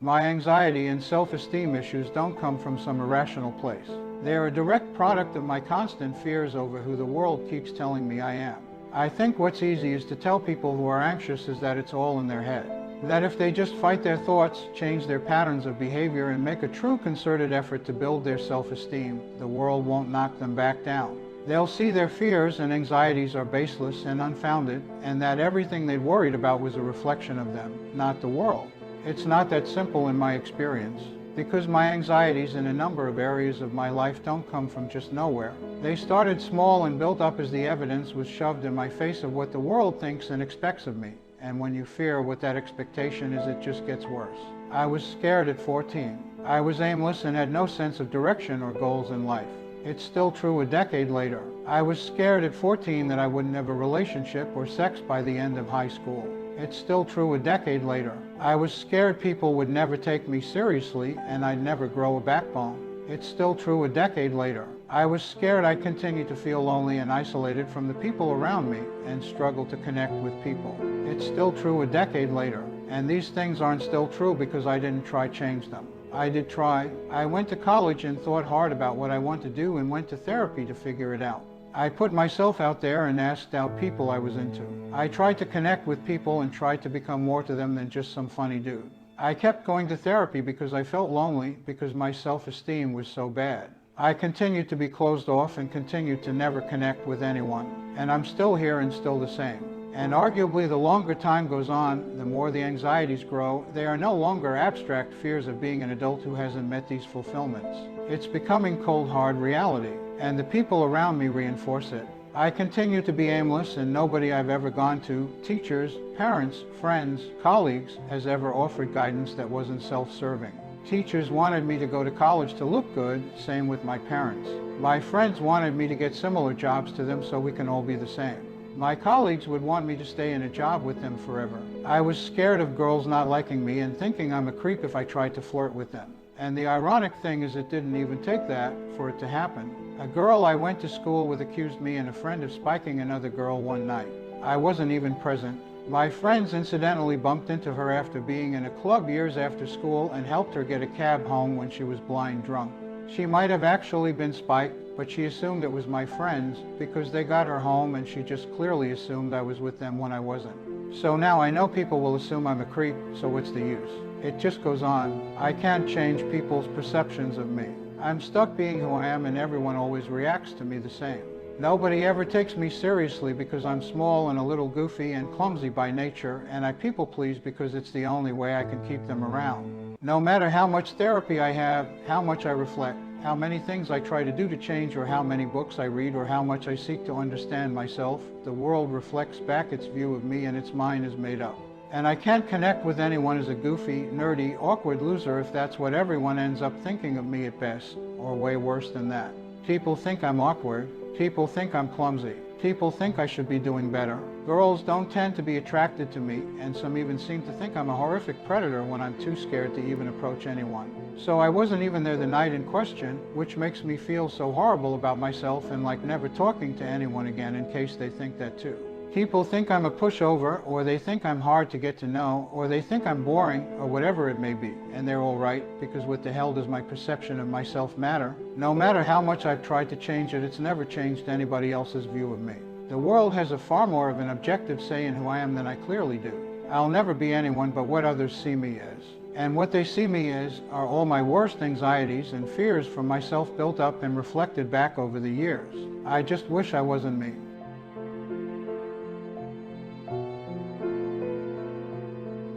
My anxiety and self-esteem issues don't come from some irrational place. They are a direct product of my constant fears over who the world keeps telling me I am. I think what's easy is to tell people who are anxious is that it's all in their head. That if they just fight their thoughts, change their patterns of behavior, and make a true concerted effort to build their self-esteem, the world won't knock them back down. They'll see their fears and anxieties are baseless and unfounded, and that everything they'd worried about was a reflection of them, not the world. It's not that simple in my experience, because my anxieties in a number of areas of my life don't come from just nowhere. They started small and built up as the evidence was shoved in my face of what the world thinks and expects of me. And when you fear what that expectation is, it just gets worse. I was scared at 14. I was aimless and had no sense of direction or goals in life. It's still true a decade later. I was scared at 14 that I wouldn't have a relationship or sex by the end of high school. It's still true a decade later. I was scared people would never take me seriously and I'd never grow a backbone. It's still true a decade later. I was scared I'd continue to feel lonely and isolated from the people around me and struggle to connect with people. It's still true a decade later. And these things aren't still true because I didn't try to change them. I did try. I went to college and thought hard about what I want to do and went to therapy to figure it out. I put myself out there and asked out people I was into. I tried to connect with people and tried to become more to them than just some funny dude. I kept going to therapy because I felt lonely, because my self-esteem was so bad. I continued to be closed off and continued to never connect with anyone. And I'm still here and still the same. And arguably the longer time goes on, the more the anxieties grow. They are no longer abstract fears of being an adult who hasn't met these fulfillments. It's becoming cold hard reality, and the people around me reinforce it. I continue to be aimless, and nobody I've ever gone to, teachers, parents, friends, colleagues, has ever offered guidance that wasn't self-serving. Teachers wanted me to go to college to look good, same with my parents. My friends wanted me to get similar jobs to them so we can all be the same. My colleagues would want me to stay in a job with them forever. I was scared of girls not liking me and thinking I'm a creep if I tried to flirt with them. And the ironic thing is it didn't even take that for it to happen. A girl I went to school with accused me and a friend of spiking another girl one night. I wasn't even present. My friends incidentally bumped into her after being in a club years after school and helped her get a cab home when she was blind drunk. She might have actually been spiked, but she assumed it was my friends because they got her home, and she just clearly assumed I was with them when I wasn't. So now I know people will assume I'm a creep, so what's the use? It just goes on. I can't change people's perceptions of me. I'm stuck being who I am, and everyone always reacts to me the same. Nobody ever takes me seriously because I'm small and a little goofy and clumsy by nature, and I people please because it's the only way I can keep them around. No matter how much therapy I have, how much I reflect, how many things I try to do to change, or how many books I read, or how much I seek to understand myself, the world reflects back its view of me and its mind is made up. And I can't connect with anyone as a goofy, nerdy, awkward loser if that's what everyone ends up thinking of me at best, or way worse than that. People think I'm awkward. People think I'm clumsy. People think I should be doing better. Girls don't tend to be attracted to me, and some even seem to think I'm a horrific predator when I'm too scared to even approach anyone. So I wasn't even there the night in question, which makes me feel so horrible about myself and like never talking to anyone again in case they think that too. People think I'm a pushover, or they think I'm hard to get to know, or they think I'm boring, or whatever it may be. And they're all right, because what the hell does my perception of myself matter? No matter how much I've tried to change it, it's never changed anybody else's view of me. The world has a far more of an objective say in who I am than I clearly do. I'll never be anyone but what others see me as. And what they see me as are all my worst anxieties and fears from myself built up and reflected back over the years. I just wish I wasn't me.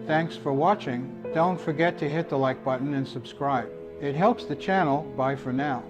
Thanks for watching. Don't forget to hit the like button and subscribe. It helps the channel. Bye for now.